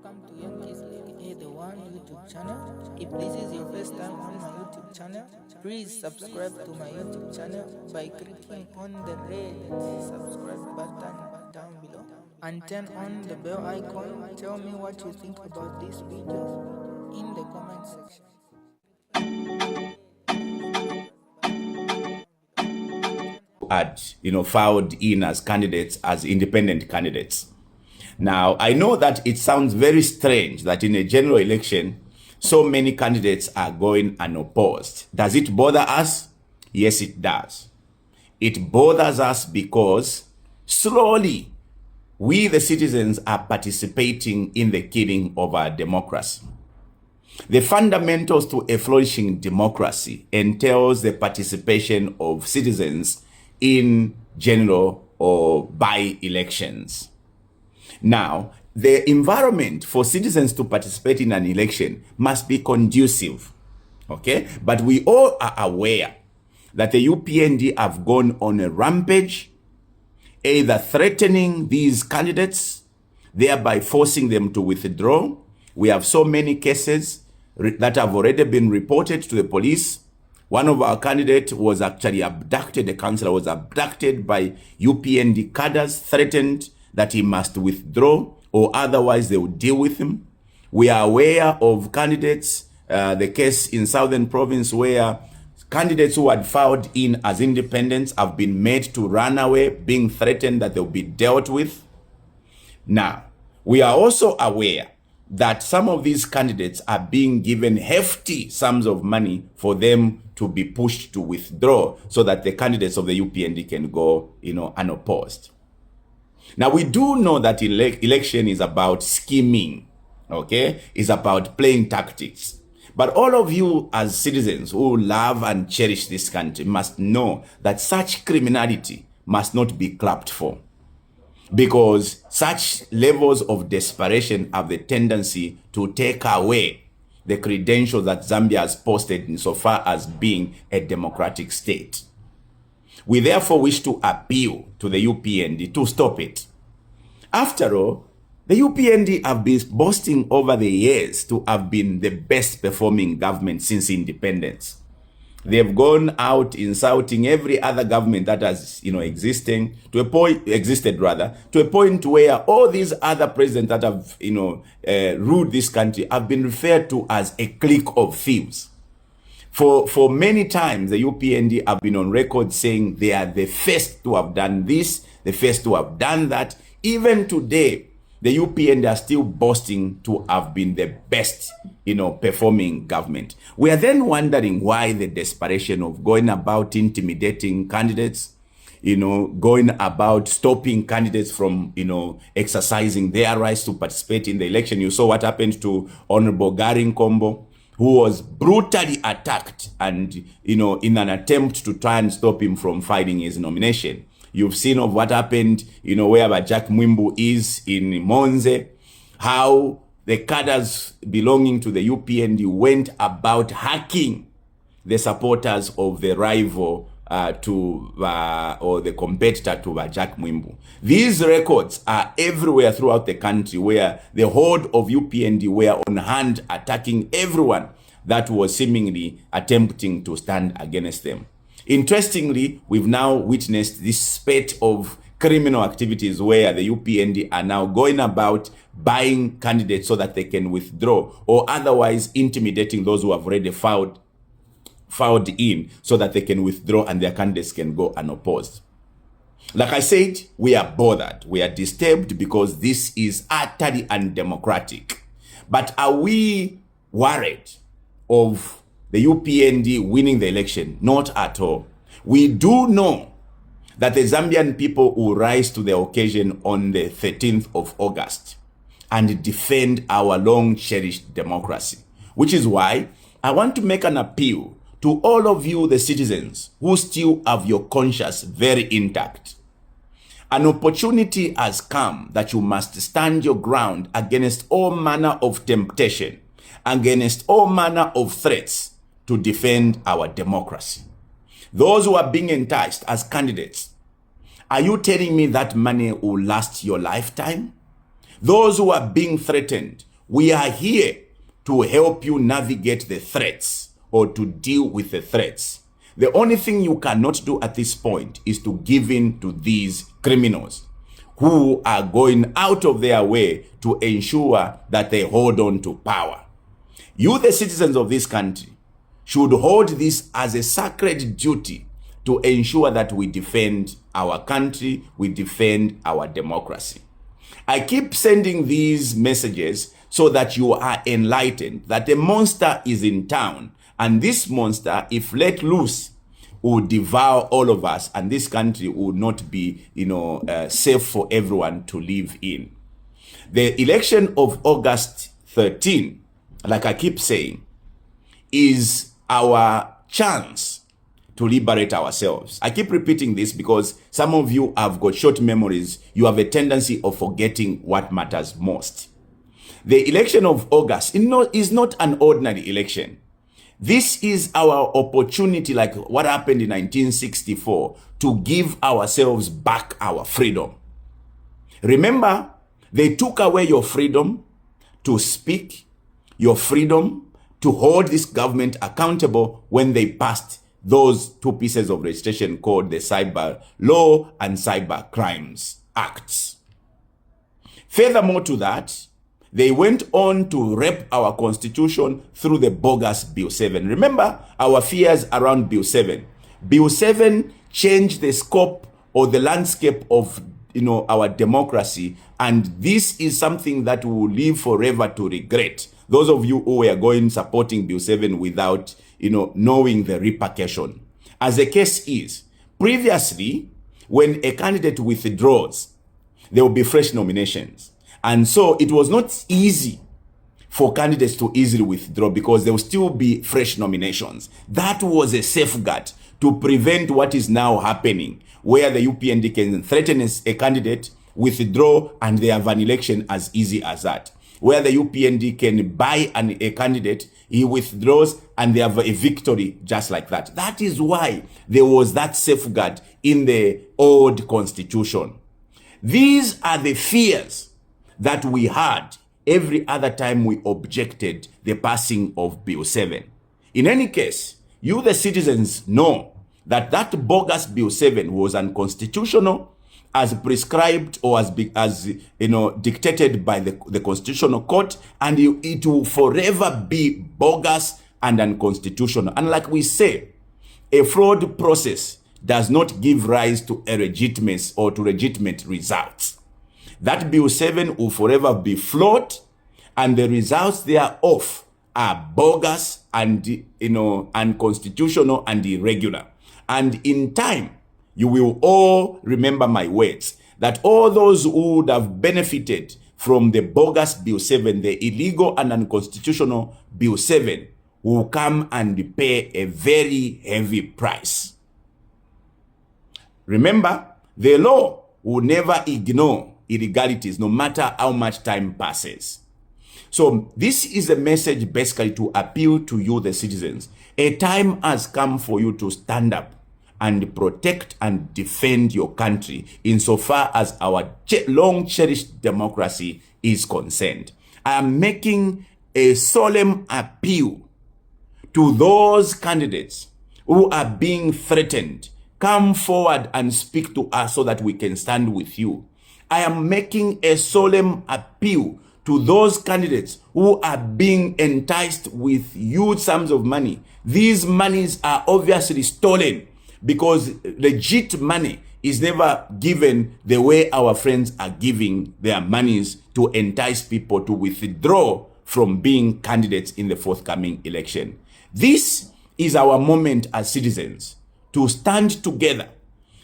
welcome to Young Kizzy, the one YouTube channel. If this is your first time on my YouTube channel, please subscribe to my YouTube channel by clicking on the red subscribe button down below and turn on the bell icon. Tell me what you think about this video in the comment section. Filed in as candidates, as independent candidates. Now, I know that it sounds very strange that in a general election, so many candidates are going unopposed. Does it bother us? Yes, it does. It bothers us because slowly, we the citizens are participating in the killing of our democracy. The fundamentals to a flourishing democracy entails the participation of citizens in general or by-elections. Now, the environment for citizens to participate in an election must be conducive, okay? But we all are aware that the UPND have gone on a rampage, either threatening these candidates, thereby forcing them to withdraw. We have so many cases that have already been reported to the police. One of our candidates was actually abducted, the councillor was abducted by UPND cadres, threatened that he must withdraw or otherwise they will deal with him. We are aware of candidates, the case in Southern Province where candidates who had filed in as independents have been made to run away, being threatened that they'll be dealt with. Now, we are also aware that some of these candidates are being given hefty sums of money for them to be pushed to withdraw so that the candidates of the UPND can go, unopposed. Now, we do know that election is about scheming, okay? It's about playing tactics. But all of you as citizens who love and cherish this country must know that such criminality must not be clapped for, because such levels of desperation have the tendency to take away the credentials that Zambia has posted insofar as being a democratic state. We therefore wish to appeal to the UPND to stop it. After all, the UPND have been boasting over the years to have been the best performing government since independence. They've gone out insulting every other government that has, existed to a point where all these other presidents that have, ruled this country have been referred to as a clique of thieves. For many times, the UPND have been on record saying they are the first to have done this, the first to have done that. Even today, the UPND are still boasting to have been the best, performing government. We are then wondering why the desperation of going about intimidating candidates, going about stopping candidates from, exercising their rights to participate in the election. You saw what happened to Honorable Garin Kombo, who was brutally attacked and, in an attempt to try and stop him from filing his nomination. You've seen of what happened, wherever Jack Mwimbu is in Monze, how the cadres belonging to the UPND went about hacking the supporters of the rival or the competitor to Jack Mwimbu. These records are everywhere throughout the country where the horde of UPND were on hand attacking everyone that was seemingly attempting to stand against them. Interestingly, we've now witnessed this spate of criminal activities where the UPND are now going about buying candidates so that they can withdraw or otherwise intimidating those who have already filed in so that they can withdraw and their candidates can go unopposed. Like I said, we are bothered. We are disturbed because this is utterly undemocratic. But are we worried of the UPND winning the election? Not at all. We do know that the Zambian people will rise to the occasion on the 13th of August and defend our long-cherished democracy, which is why I want to make an appeal to all of you, the citizens, who still have your conscience very intact. An opportunity has come that you must stand your ground against all manner of temptation, against all manner of threats, to defend our democracy. Those who are being enticed as candidates, are you telling me that money will last your lifetime? Those who are being threatened We are here to help you navigate the threats or to deal with the threats. The only thing you cannot do at this point is to give in to these criminals who are going out of their way to ensure that they hold on to power. You, the citizens of this country, should hold this as a sacred duty to ensure that we defend our country, we defend our democracy. I keep sending these messages so that you are enlightened, that a monster is in town, and this monster, if let loose, will devour all of us, and this country will not be, safe for everyone to live in. The election of August 13, like I keep saying, is our chance to liberate ourselves. I keep repeating this because some of you have got short memories. You have a tendency of forgetting what matters most. The election of August is not an ordinary election. This is our opportunity, like what happened in 1964, to give ourselves back our freedom. Remember, they took away your freedom to speak, your freedom to hold this government accountable when they passed those two pieces of legislation called the Cyber Law and Cyber Crimes Acts. Furthermore to that, they went on to rape our constitution through the bogus Bill 7. Remember our fears around Bill 7. Bill 7 changed the scope or the landscape of our democracy, and this is something that we will live forever to regret. Those of you who were going supporting Bill 7 without knowing the repercussion. As the case is, previously, when a candidate withdraws, there will be fresh nominations. And so it was not easy for candidates to easily withdraw because there will still be fresh nominations. That was a safeguard to prevent what is now happening, where the UPND can threaten a candidate, withdraw, and they have an election as easy as that. Where the UPND can buy a candidate, he withdraws, and they have a victory just like that. That is why there was that safeguard in the old constitution. These are the fears that we had every other time we objected the passing of Bill 7. In any case, you the citizens know that that bogus Bill 7 was unconstitutional as prescribed or as dictated by the Constitutional Court, and it will forever be bogus and unconstitutional. And like we say, a fraud process does not give rise to a legitimate or to legitimate results. That Bill 7 will forever be flawed, and the results thereof are bogus and unconstitutional and irregular. And in time, you will all remember my words, that all those who would have benefited from the bogus Bill 7, the illegal and unconstitutional Bill 7, will come and pay a very heavy price. Remember, the law will never ignore illegalities, no matter how much time passes. So this is a message basically to appeal to you, the citizens. A time has come for you to stand up and protect and defend your country insofar as our long cherished democracy is concerned. I am making a solemn appeal to those candidates who are being threatened. Come forward and speak to us so that we can stand with you. I am making a solemn appeal to those candidates who are being enticed with huge sums of money. These monies are obviously stolen, because legit money is never given the way our friends are giving their monies to entice people to withdraw from being candidates in the forthcoming election. This is our moment as citizens to stand together.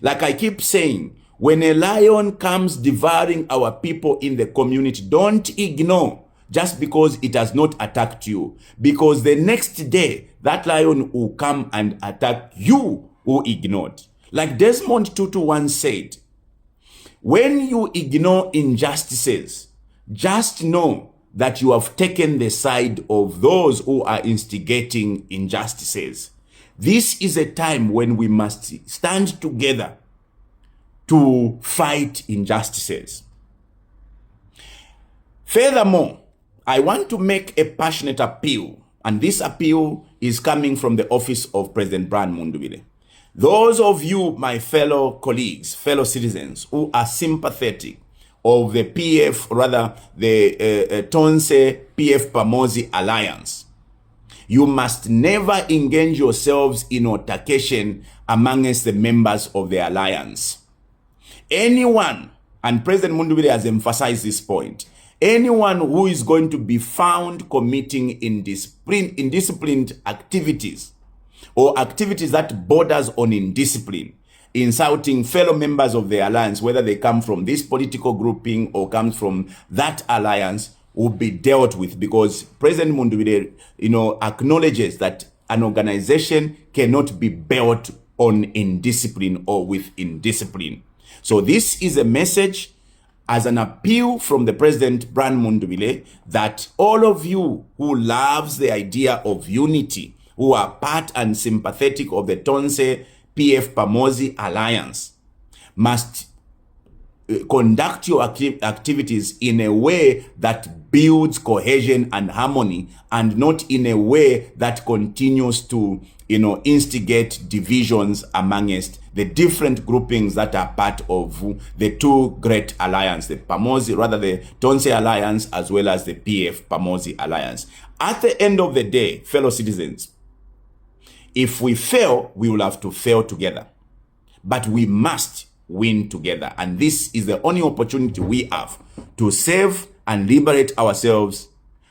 Like I keep saying, when a lion comes devouring our people in the community, don't ignore just because it has not attacked you, because the next day that lion will come and attack you who ignored. Like Desmond Tutu once said, when you ignore injustices, just know that you have taken the side of those who are instigating injustices. This is a time when we must stand together to fight injustices. Furthermore, I want to make a passionate appeal, and this appeal is coming from the office of President Brian Mundubile. Those of you, my fellow colleagues, fellow citizens, who are sympathetic of the PF, rather the Tonse PF Pamosi alliance, you must never engage yourselves in altercation amongst the members of the alliance. Anyone, and President Mundubile has emphasized this point, anyone who is going to be found committing indisciplined activities or activities that borders on indiscipline, insulting fellow members of the alliance, whether they come from this political grouping or comes from that alliance, will be dealt with, because President Mundubile, acknowledges that an organization cannot be built on indiscipline or with indiscipline. So this is a message as an appeal from the President Brian Mundubile that all of you who loves the idea of unity, who are part and sympathetic of the Tonse PF Pamosi alliance, must conduct your activities in a way that builds cohesion and harmony, and not in a way that continues to instigate divisions amongst the different groupings that are part of the two great alliance, the Tonse alliance as well as the PF Pamosi alliance. At the end of the day, fellow citizens, if we fail, we will have to fail together, but we must win together. And this is the only opportunity we have to save and liberate ourselves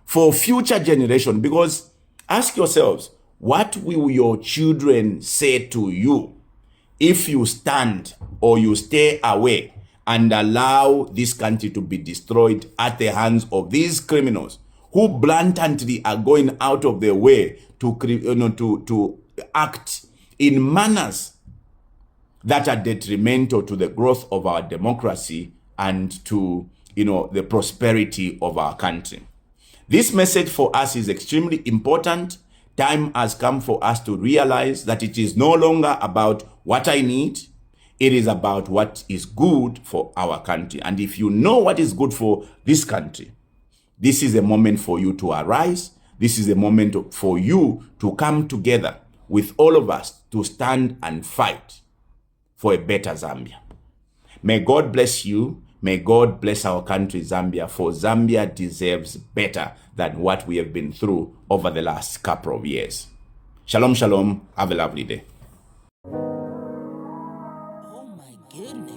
for future generation. Because ask yourselves, what will your children say to you if you stand or you stay away and allow this country to be destroyed at the hands of these criminals who blatantly are going out of their way to act in manners that are detrimental to the growth of our democracy and to the prosperity of our country? This message for us is extremely important. Time has come for us to realize that it is no longer about what I need. It is about what is good for our country. And if you know what is good for this country, this is a moment for you to arise. This is a moment for you to come together with all of us to stand and fight for a better Zambia. May God bless you. May God bless our country, Zambia, for Zambia deserves better than what we have been through over the last couple of years. Shalom, shalom. Have a lovely day. Oh my goodness.